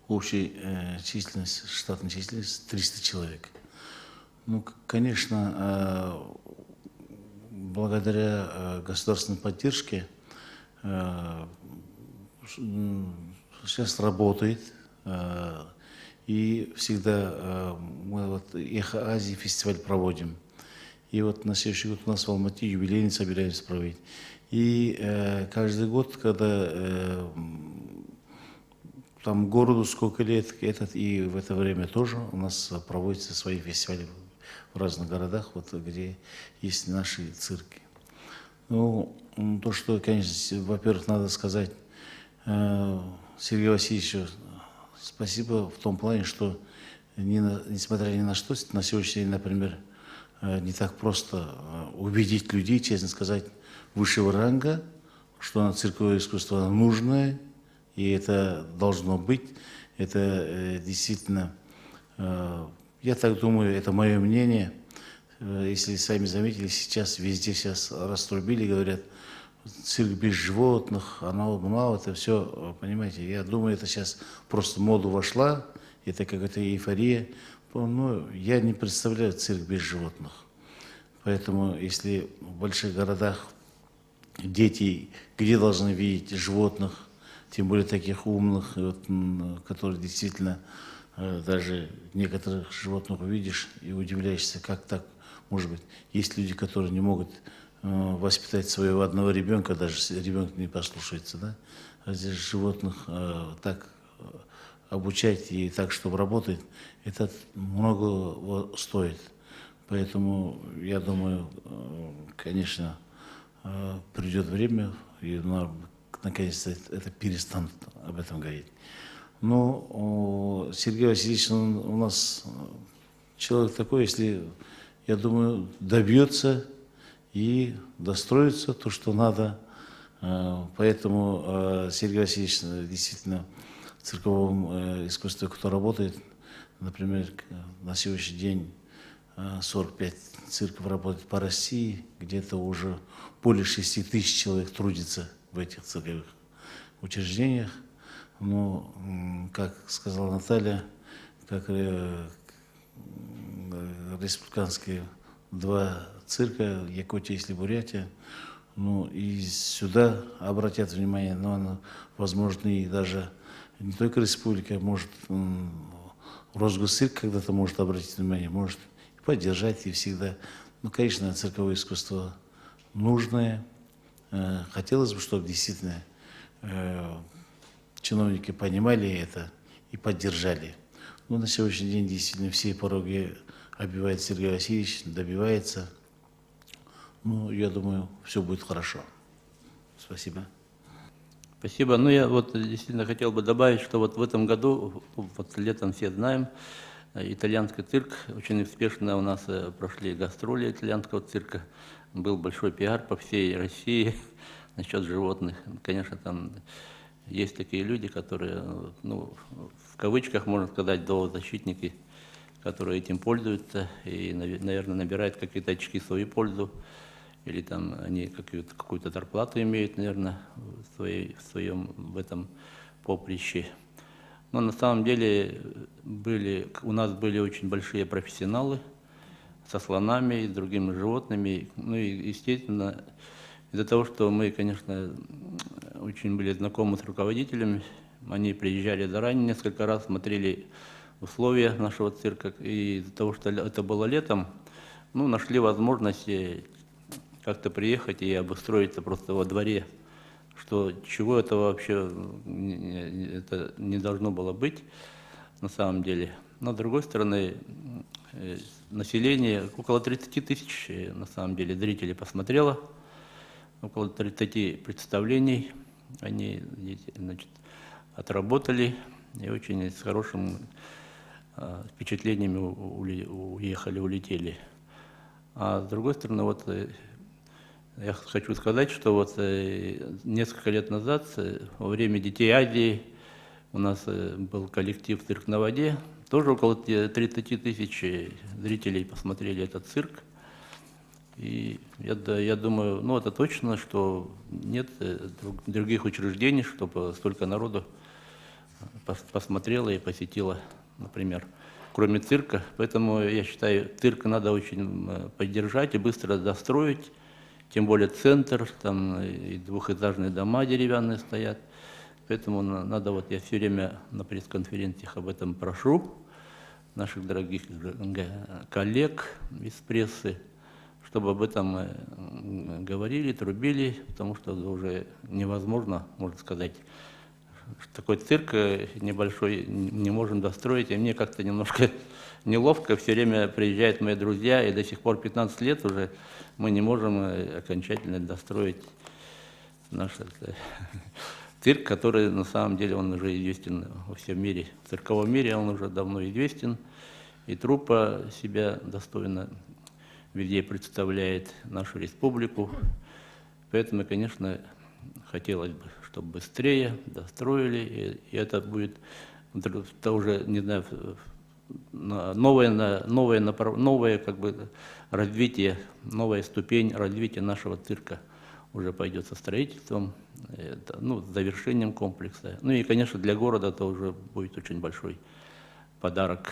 S7: Общая численность, штатная численность 300 человек. Ну, конечно, благодаря государственной поддержке сейчас работает. И всегда мы вот Эхо Азии фестиваль проводим. И вот на следующий год у нас в Алмате юбилейный собираемся проводить. И каждый год, когда там городу сколько лет, и в это время тоже у нас проводятся свои фестивали в разных городах, вот, где есть наши цирки. Ну, то, что, конечно, во-первых, надо сказать Сергею Васильевичу спасибо в том плане, что несмотря ни на что, на сегодняшний день, например, не так просто убедить людей, честно сказать, высшего ранга, что цирковое искусство нужное, и это должно быть. Это действительно, я так думаю, это мое мнение. Если сами заметили, сейчас везде раструбили, говорят, цирк без животных, оно, это все, понимаете. Я думаю, это сейчас просто в моду вошла, это какая-то эйфория. Но я не представляю цирк без животных. Поэтому, если в больших городах дети где должны видеть животных, тем более таких умных, вот, которые действительно даже некоторых животных увидишь и удивляешься, как так может быть. Есть люди, которые не могут воспитать своего одного ребенка, даже если ребенок не послушается, да? А здесь животных так обучать и так, чтобы работать, это много стоит. Поэтому я думаю, конечно, придет время, и наконец-то это перестанут об этом говорить. Но Сергей Васильевич, он у нас человек такой, если, я думаю, добьется и достроится то, что надо. Поэтому Сергей Васильевич действительно в цирковом искусстве, кто работает, например, на сегодняшний день 45 цирков работает по России, где-то уже более 6 тысяч человек трудится в этих цирковых учреждениях. Но, как сказала Наталья, как республиканские 2 цирка, Якутия и Бурятия, ну и сюда обратят внимание, но, возможно, и даже не только республика, может, Росгосцирк когда-то может обратить внимание, может поддержать и всегда. Ну, конечно, цирковое искусство нужное. Хотелось бы, чтобы действительно чиновники понимали это и поддержали. Но на сегодняшний день действительно все пороги оббивает Сергей Васильевич, добивается. Ну, я думаю, все будет хорошо. Спасибо.
S1: Спасибо. Ну, я вот действительно хотел бы добавить, что вот в этом году, вот летом все знаем, итальянский цирк, очень успешно у нас прошли гастроли итальянского цирка. Был большой пиар по всей России насчет животных. Конечно, там есть такие люди, которые, ну, в кавычках, можно сказать, зоозащитники, которые этим пользуются и, наверное, набирают какие-то очки в свою пользу, или там они какую-то зарплату имеют, наверное, в своем в этом поприще. Но на самом деле у нас были очень большие профессионалы со слонами и с другими животными. Ну и, естественно, из-за того, что мы, конечно, очень были знакомы с руководителями, они приезжали заранее несколько раз, смотрели условия нашего цирка. И из-за того, что это было летом, ну, нашли возможность как-то приехать и обустроиться просто во дворе, что чего это вообще это не должно было быть на самом деле. Но с другой стороны, население, около 30 тысяч на самом деле зрителей посмотрело, около 30 представлений они, значит, отработали и очень с хорошим впечатлениями улетели. А с другой стороны, вот я хочу сказать, что вот несколько лет назад, во время Детей Азии, у нас был коллектив «Цирк на воде», тоже около 30 тысяч зрителей посмотрели этот цирк. И я думаю, ну это точно, что нет других учреждений, чтобы столько народу посмотрело и посетило, например, кроме цирка. Поэтому я считаю, цирк надо очень поддержать и быстро достроить. Тем более центр, там и двухэтажные дома деревянные стоят. Поэтому надо, вот я все время на пресс-конференциях об этом прошу наших дорогих коллег из прессы, чтобы об этом говорили, трубили, потому что уже невозможно, можно сказать, такой цирк небольшой не можем достроить. И мне как-то немножко неловко, все время приезжают мои друзья, и до сих пор 15 лет уже мы не можем окончательно достроить наш цирк, который на самом деле он уже известен во всем мире. В цирковом мире он уже давно известен, и труппа себя достойно везде представляет нашу республику. Поэтому, конечно, хотелось бы, чтобы быстрее достроили, и это будет уже, не знаю, новое как бы развитие, новая ступень развития нашего цирка уже пойдет со строительством, ну, с завершением комплекса. Ну и, конечно, для города это уже будет очень большой подарок.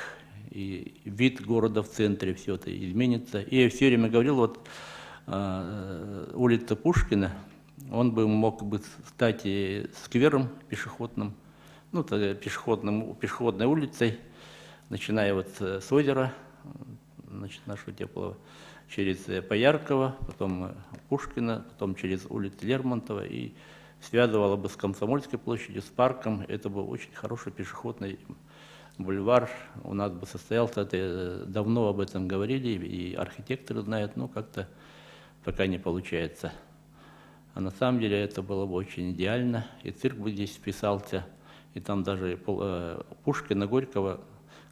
S1: И вид города в центре, все это изменится. И я все время говорил, вот улица Пушкина, он бы мог бы стать сквером пешеходным, ну, пешеходной улицей, начиная вот с озера, значит, нашего теплого, через Пояркова, потом Пушкина, потом через улицу Лермонтова, и связывала бы с Комсомольской площадью, с парком. Это был очень хороший пешеходный бульвар у нас бы состоялся. Это давно об этом говорили, и архитекторы знают, но как-то пока не получается. А на самом деле это было бы очень идеально, и цирк бы здесь вписался, и там даже Пушкина, Горького,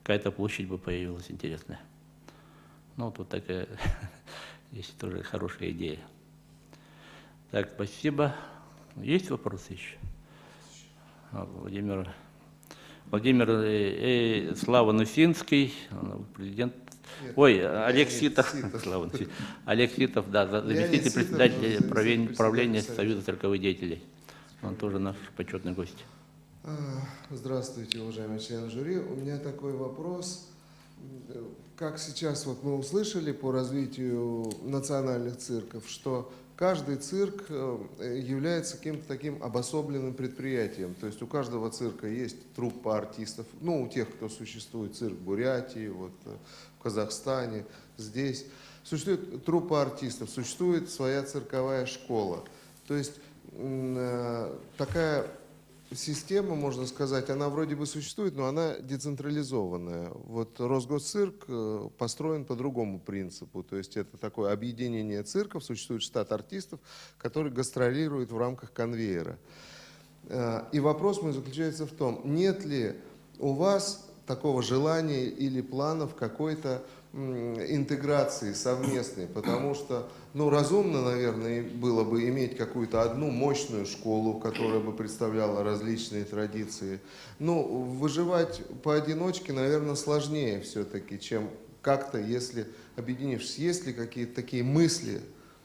S1: какая-то площадь бы появилась интересная. Ну, вот такая есть тоже хорошая идея. Так, спасибо. Есть вопросы еще? Владимир Слава Нусинский, президент.
S9: Нет,
S1: Ой, Олег Ситов.
S9: Ситов.
S1: Слава Нусинский. Олег Ситов, да, заместитель председателя правления Союза цирковых деятелей. Он тоже наш почетный гость.
S9: Здравствуйте, уважаемые члены жюри. У меня такой вопрос. Как сейчас вот мы услышали по развитию национальных цирков, что каждый цирк является каким-то таким обособленным предприятием. То есть у каждого цирка есть труппа артистов, ну, у тех, кто существует, цирк в Бурятии, вот, в Казахстане, здесь. Существует труппа артистов, существует своя цирковая школа. То есть такая система, можно сказать, она вроде бы существует, но она децентрализованная. Вот Росгосцирк построен по другому принципу. То есть это такое объединение цирков, существует штат артистов, который гастролирует в рамках конвейера. И вопрос мой заключается в том, нет ли у вас такого желания или планов какой-то интеграции совместной, потому что, ну, разумно, наверное, было бы иметь какую-то одну мощную школу, которая бы представляла различные традиции. Ну, выживать поодиночке, наверное, сложнее все-таки, чем как-то, если объединившись. Есть ли какие-то такие мысли,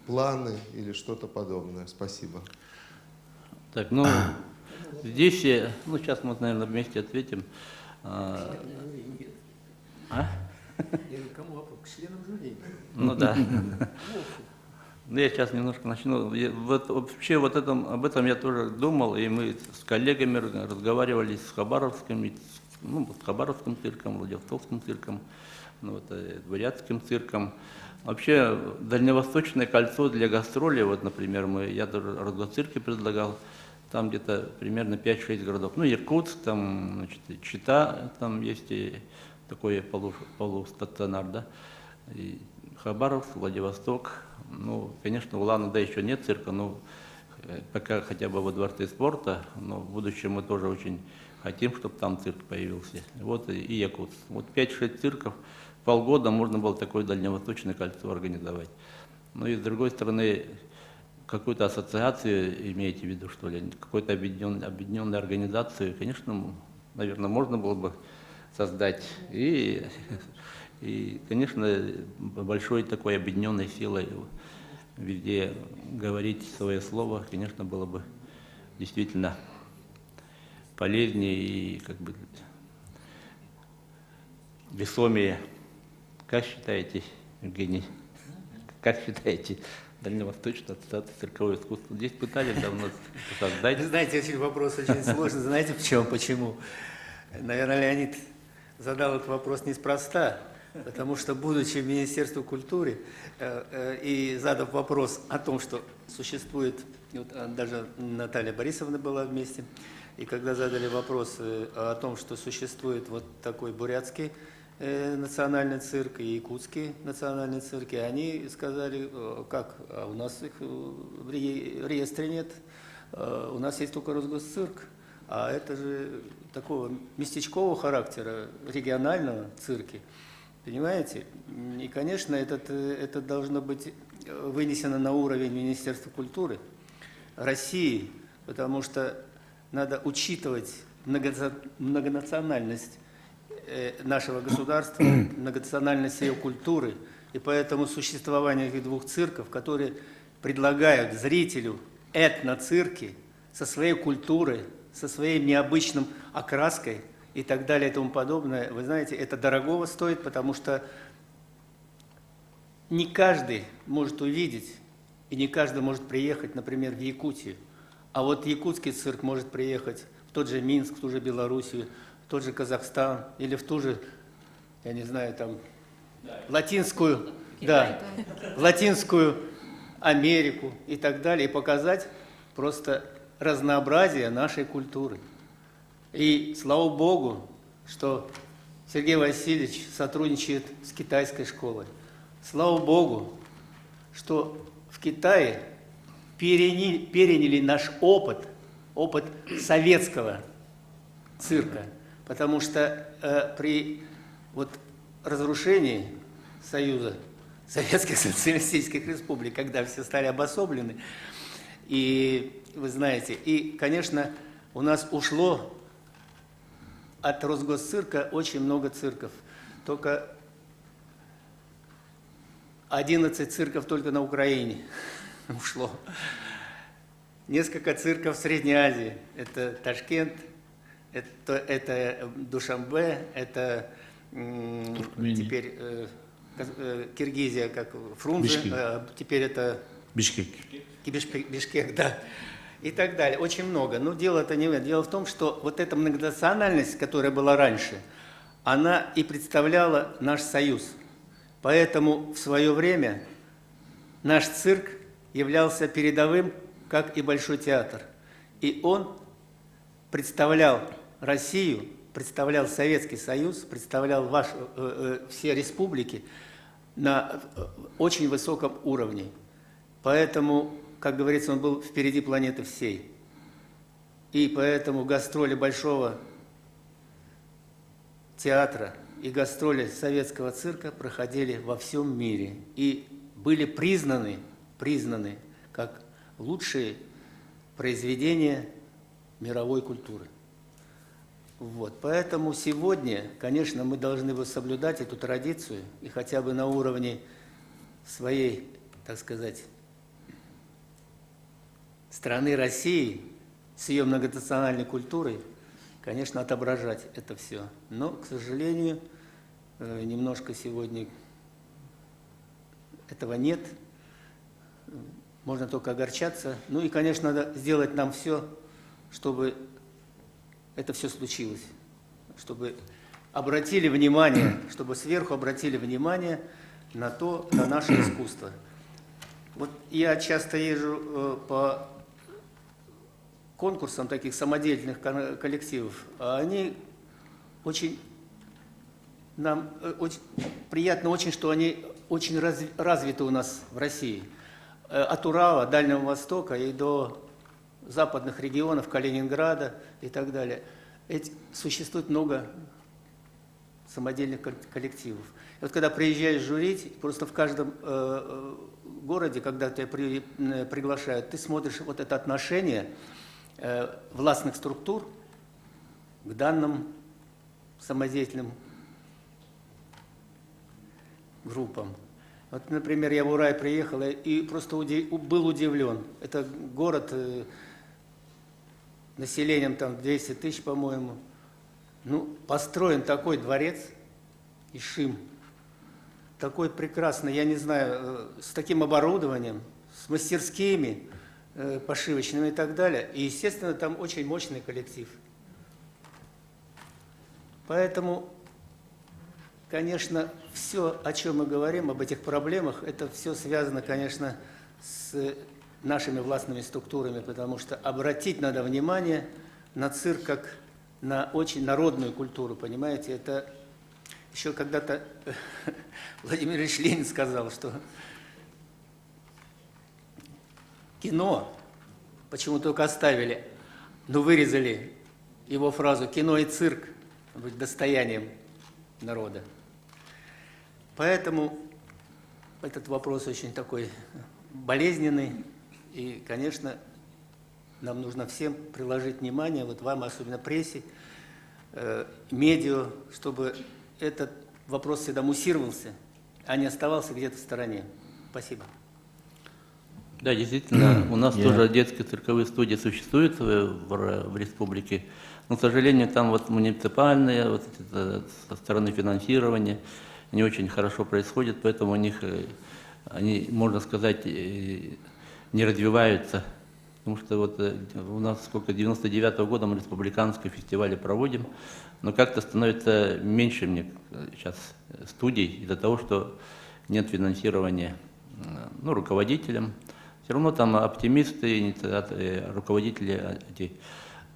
S9: планы или что-то подобное? Спасибо.
S1: Так, ну, здесь, ну, сейчас мы, наверное, вместе ответим. А?
S3: Я говорю, кому вопрос? К членам жюри.
S1: Ну да. Ну, я сейчас немножко начну. Вообще об этом я тоже думал, и мы с коллегами разговаривали с Хабаровским, с Хабаровским цирком, Владивостокским цирком, Бурятским цирком. Вообще, Дальневосточное кольцо для гастролей, вот, например, я даже Росгосцирке предлагал, там где-то примерно 5-6 городов. Ну, Иркутск, там, значит, Чита, там есть и такой полустационар, да, и Хабаровск, Владивосток. Ну, конечно, Улан-Удэ еще нет цирка, но пока хотя бы во Дворце спорта, но в будущем мы тоже очень хотим, чтобы там цирк появился. Вот и Якутск. Вот 5-6 цирков, полгода можно было такое дальневосточное кольцо организовать. Ну и с другой стороны, какую-то ассоциацию имеете в виду, что ли, какую-то объединенную организацию, конечно, наверное, можно было бы создать. И конечно, большой такой объединенной силой везде говорить свое слово, конечно, было бы действительно полезнее и как бы весомее. Как считаете, Евгений? Как считаете? Дальневосточная ассоциация циркового искусства. Здесь пытались давно создать.
S3: Знаете, очень вопрос очень сложный. Знаете почему? Наверное, Леонид задал этот вопрос неспроста, потому что, будучи в Министерстве культуры и задав вопрос о том, что существует, вот даже Наталья Борисовна была вместе, и когда задали вопрос о том, что существует вот такой бурятский национальный цирк и якутский национальный цирк, и они сказали, как, а у нас их в реестре нет, у нас есть только Росгосцирк, а это же такого местечкового характера, регионального цирки, понимаете? И, конечно, это должно быть вынесено на уровень Министерства культуры России, потому что надо учитывать многонациональность нашего государства, многонациональность ее культуры, и поэтому существование этих двух цирков, которые предлагают зрителю этноцирки со своей культурой, со своей необычной окраской и так далее и тому подобное, вы знаете, это дорогого стоит, потому что не каждый может увидеть, и не каждый может приехать, например, в Якутию, а вот якутский цирк может приехать в тот же Минск, в ту же Белоруссию, в тот же Казахстан или в ту же, я не знаю, там, латинскую, да, Латинскую Америку и так далее, и показать просто разнообразие нашей культуры. И слава Богу, что Сергей Васильевич сотрудничает с китайской школой. Слава Богу, что в Китае переняли наш опыт советского цирка, потому что при разрушении Союза Советских Социалистических Республик, когда все стали обособлены, и вы знаете, и, конечно, у нас ушло от Росгосцирка очень много цирков. Только 11 цирков только на Украине ушло. Несколько цирков в Средней Азии. Это Ташкент, это Душанбе, это теперь Киргизия, как Фрунзе, теперь это
S7: Бишкек.
S3: Бишкек, да, и так далее. Очень много. Но дело-то не в этом. Дело в том, что вот эта многонациональность, которая была раньше, она и представляла наш союз. Поэтому в свое время наш цирк являлся передовым, как и Большой театр. И он представлял Россию, представлял Советский Союз, представлял все республики на очень высоком уровне. Поэтому, как говорится, он был впереди планеты всей. И поэтому гастроли Большого театра и гастроли советского цирка проходили во всем мире и были признаны как лучшие произведения мировой культуры. Вот. Поэтому сегодня, конечно, мы должны бы соблюдать эту традицию и хотя бы на уровне своей, так сказать, страны России с ее многонациональной культурой, конечно, отображать это все. Но, к сожалению, немножко сегодня этого нет. Можно только огорчаться. Ну и, конечно, надо сделать нам все, чтобы это все случилось. Чтобы обратили внимание, чтобы сверху обратили внимание на наше искусство. Вот я часто езжу по конкурсам таких самодеятельных коллективов, а они нам очень приятно очень, что они очень развиты у нас в России. От Урала, Дальнего Востока и до западных регионов, Калининграда и так далее. Существует много самодельных коллективов. И вот когда приезжаешь журить, просто в каждом городе, когда тебя приглашают, ты смотришь вот это отношение властных структур к данным самодеятельным группам. Вот, например, я в Урай приехал и просто был удивлен. Это город населением там 200 тысяч, по-моему. Ну, построен такой дворец, Ишим, такой прекрасный, я не знаю, с таким оборудованием, с мастерскими, пошивочными и так далее. И, естественно, там очень мощный коллектив. Поэтому, конечно, все, о чем мы говорим, об этих проблемах, это все связано, конечно, с нашими властными структурами, потому что обратить надо внимание на цирк как на очень народную культуру, понимаете? Это еще когда-то Владимир Ильич Ленин сказал, что кино, почему только оставили, но вырезали его фразу «кино и цирк» быть достоянием народа. Поэтому этот вопрос очень такой болезненный, и, конечно, нам нужно всем приложить внимание, вот вам, особенно прессе, медиа, чтобы этот вопрос всегда муссировался, а не оставался где-то в стороне. Спасибо.
S1: Да, действительно, у нас тоже детские цирковые студии существуют в республике, но, к сожалению, там вот муниципальные, вот это, со стороны финансирования не очень хорошо происходит, поэтому у них, они, можно сказать, не развиваются. Потому что вот у нас сколько, 99-го года мы республиканские фестивали проводим, но как-то становится меньше мне сейчас студий из-за того, что нет финансирования руководителям. Все равно там оптимисты, инициаторы, руководители, эти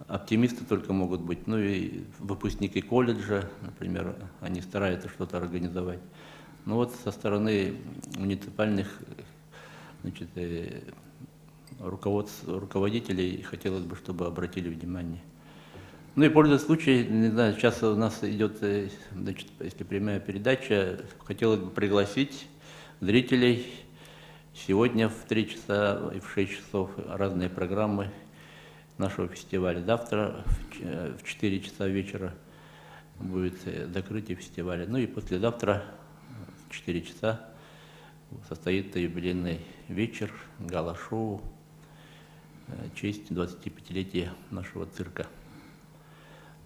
S1: оптимисты только могут быть. Ну и выпускники колледжа, например, они стараются что-то организовать. Но вот со стороны муниципальных, значит, руководителей хотелось бы, чтобы обратили внимание. Ну и пользуясь случаем, не знаю, сейчас у нас идет, значит, если прямая передача, хотелось бы пригласить зрителей сегодня в 3 часа и в 6 часов разные программы нашего фестиваля. Завтра в 4 часа вечера будет закрытие фестиваля. Ну и послезавтра в 4 часа состоится юбилейный вечер, гала-шоу в честь 25-летия нашего цирка.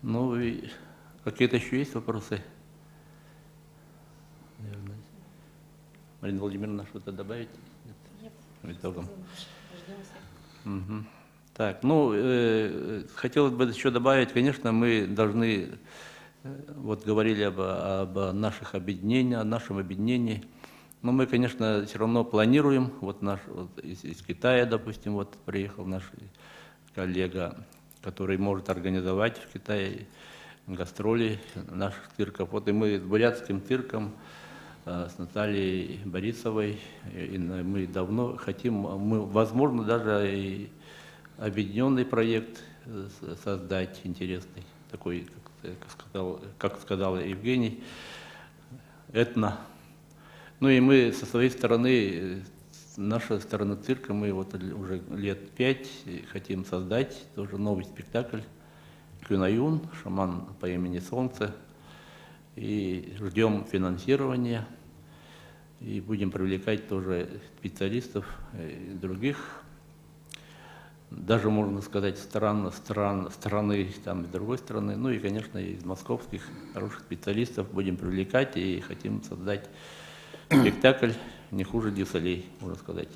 S1: Ну и какие-то еще есть вопросы? Наверное. Марина Владимировна, что-то добавить? Нет. Итогом. Угу. Так, хотелось бы еще добавить, конечно, мы должны, вот говорили об наших объединениях, о нашем объединении, но мы, конечно, все равно планируем, вот из Китая, допустим, вот приехал наш коллега, который может организовать в Китае гастроли наших цирков. Вот и мы с бурятским цирком, с Натальей Борисовой, и мы давно хотим, возможно, даже и объединенный проект создать интересный, такой, как как сказал Евгений, этно. Ну и мы со своей стороны, наша сторона цирка, мы вот уже лет 5 хотим создать тоже новый спектакль «Кюнаюн», «Шаман по имени Солнце». И ждем финансирования. И будем привлекать тоже специалистов других, даже, можно сказать, страны там, с другой стороны, ну и, конечно, из московских хороших специалистов будем привлекать и хотим создать спектакль не хуже Дюсалей, можно сказать.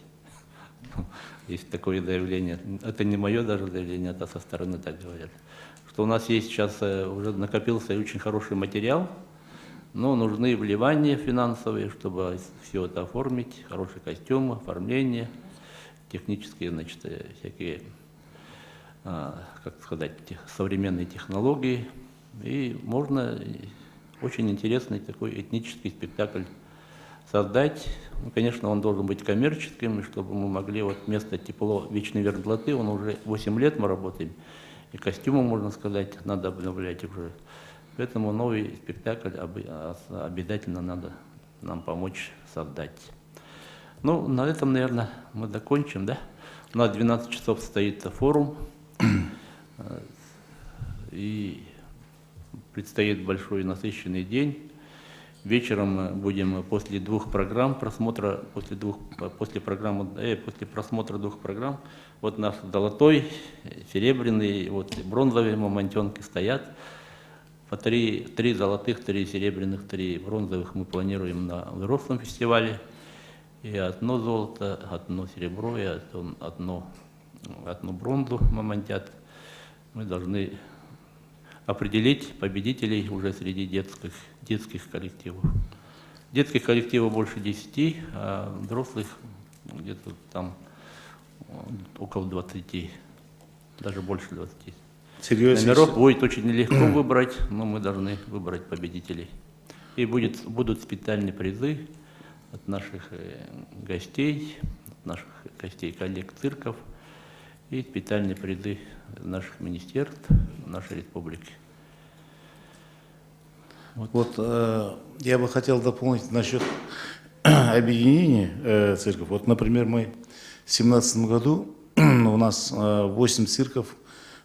S1: Есть такое заявление. Это не мое даже заявление, это со стороны так говорят. Что у нас есть сейчас, уже накопился очень хороший материал, но нужны вливания финансовые, чтобы все это оформить, хорошие костюмы, оформление, технические, значит, всякие, как сказать, современные технологии. И можно очень интересный такой этнический спектакль создать. Ну, конечно, он должен быть коммерческим, и чтобы мы могли, вот вместо «Тепло вечной мерзлоты», он уже 8 лет мы работаем, и костюмы, можно сказать, надо обновлять уже. Поэтому новый спектакль обязательно надо нам помочь создать. Ну, на этом, наверное, мы закончим, да? У нас 12 часов состоится форум, и предстоит большой насыщенный день. Вечером мы будем после просмотра двух программ, вот наш золотой, серебряный, вот бронзовые мамонтенки стоят. По три золотых, 3 серебряных, 3 бронзовых мы планируем на взрослом фестивале. И одно золото, одно серебро, и одну бронзу мамонтят. Мы должны определить победителей уже среди детских коллективов. Детских коллективов больше 10, а взрослых где-то там около 20, даже больше 20. Номеров будет очень нелегко выбрать, но мы должны выбрать победителей. И будут специальные призы от наших гостей, коллег цирков, и специальные призы наших министерств, нашей республики.
S7: Вот я бы хотел дополнить насчет объединения цирков. Вот, например, мы в 2017 году, у нас 8 цирков,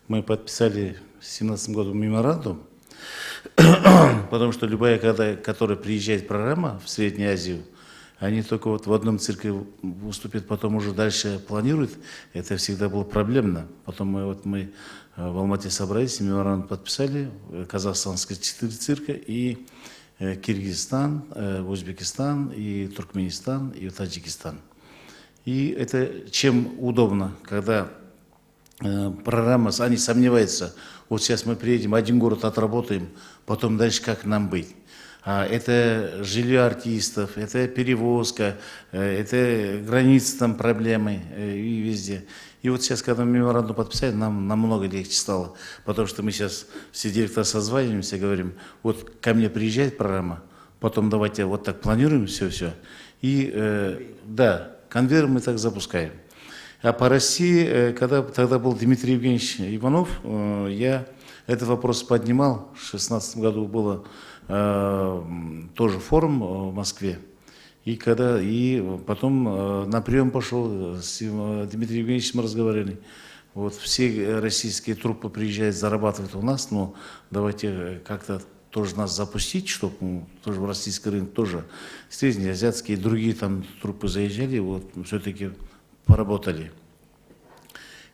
S7: мы подписали в 2017 году меморандум, потому что любая, которая приезжает программа в Среднюю Азию, они только вот в одном цирке выступят, потом уже дальше планируют. Это всегда было проблемно. Потом мы в Алмате собрались, меморандум подписали, казахстанские 4 цирка, и Киргизстан, Узбекистан, и Туркменистан, и Таджикистан. И это чем удобно, когда программа, они сомневаются, вот сейчас мы приедем, один город отработаем, потом дальше как нам быть. Это жилье артистов, это перевозка, это границы там проблемы и везде. И вот сейчас, когда мы меморандум подписали, нам намного легче стало, потому что мы сейчас все директора созваниваемся, говорим, вот ко мне приезжает программа, потом давайте вот так планируем все. И да, конвейер мы так запускаем. А по России, когда тогда был Дмитрий Евгеньевич Иванов, я этот вопрос поднимал. В 2016 году было тоже форум в Москве. И потом на прием пошел с Дмитрием Евгеньевичем, мы разговаривали. Вот все российские труппы приезжают, зарабатывают у нас, но давайте как-то тоже нас запустить, чтобы тоже в российский рынок тоже среднеазиатские и другие там труппы заезжали, вот все-таки поработали.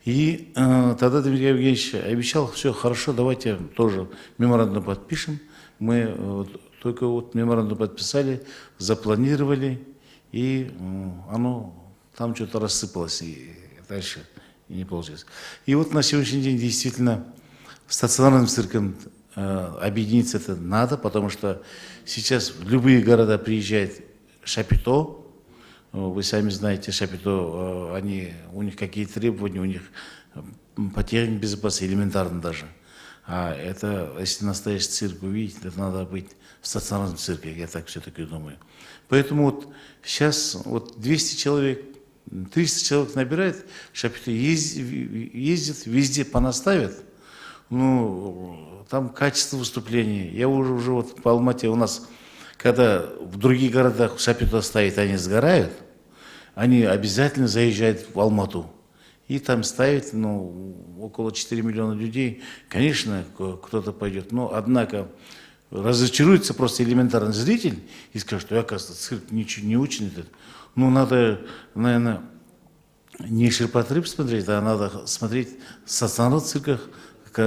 S7: И тогда Дмитрий Евгеньевич обещал, все хорошо, давайте тоже меморандум подпишем. Мы только вот меморандум подписали, запланировали, и оно там что-то рассыпалось, и дальше и не получилось. И вот на сегодняшний день действительно стационарным цирком объединиться это надо, потому что сейчас в любые города приезжает шапито. Вы сами знаете, шапито, у них какие требования, у них по технике безопасности элементарно даже. А это, если настоящий цирк увидеть, это надо быть в стационарном цирке, я так все-таки думаю. Поэтому вот сейчас вот 200 человек, 300 человек набирает, шапито ездит, везде понаставят. Ну, там качество выступления. Я уже вот по Алмате у нас, когда в других городах шапито ставят, они сгорают, они обязательно заезжают в Алмату. И там ставят, ну, около 4 миллиона людей. Конечно, кто-то пойдет. Но, однако, разочаруется просто элементарный зритель и скажет, что, оказывается, цирк ничего не учит. Ну, надо, наверное, не ширпотреб смотреть, а надо смотреть в стационарных цирках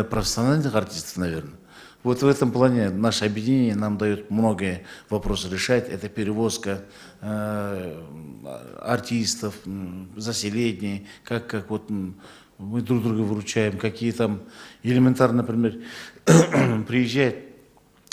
S7: профессиональных артистов, наверное. Вот в этом плане наше объединение нам дает многие вопросы решать. Это перевозка артистов, заселение, как вот мы друг друга выручаем, какие там элементарно, например, приезжают,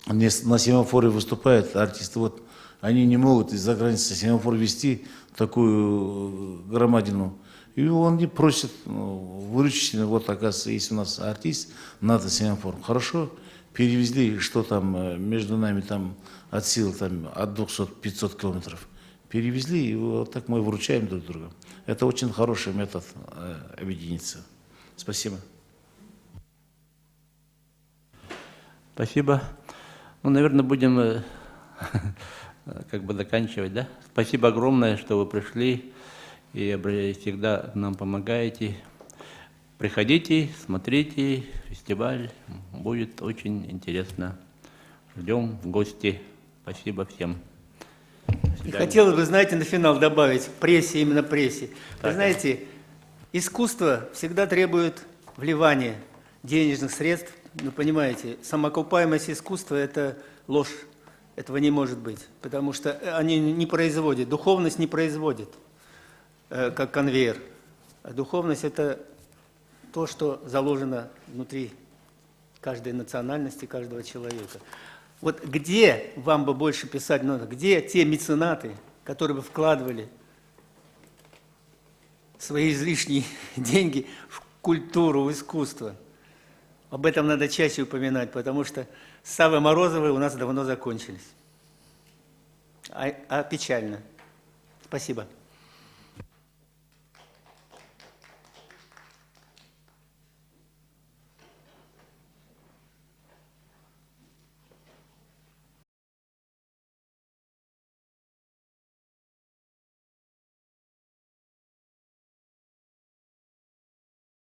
S7: на семафоре выступают артисты, вот они не могут из-за границы семафор вести такую громадину. И он не просит выручить, вот оказывается, есть у нас артист, надо семафор. Хорошо, перевезли, что там между нами там от сил там, от 200-500 километров. Перевезли, и вот так мы выручаем друг друга. Это очень хороший метод объединиться. Спасибо.
S1: Спасибо. Ну, наверное, будем как бы заканчивать, да? Спасибо огромное, что вы пришли и всегда нам помогаете. Приходите, смотрите, фестиваль будет очень интересно. Ждем в гости. Спасибо всем.
S3: И хотелось бы, знаете, на финал добавить прессе, именно прессе. Вы знаете, искусство всегда требует вливания денежных средств. Ну, понимаете, самоокупаемость искусства – это ложь. Этого не может быть, потому что они не производят, духовность не производит, как конвейер. А духовность – это то, что заложено внутри каждой национальности, каждого человека. Вот где вам бы больше писать надо? Где те меценаты, которые бы вкладывали свои излишние деньги в культуру, в искусство? Об этом надо чаще упоминать, потому что Саввы Морозовы у нас давно закончились. А печально. Спасибо.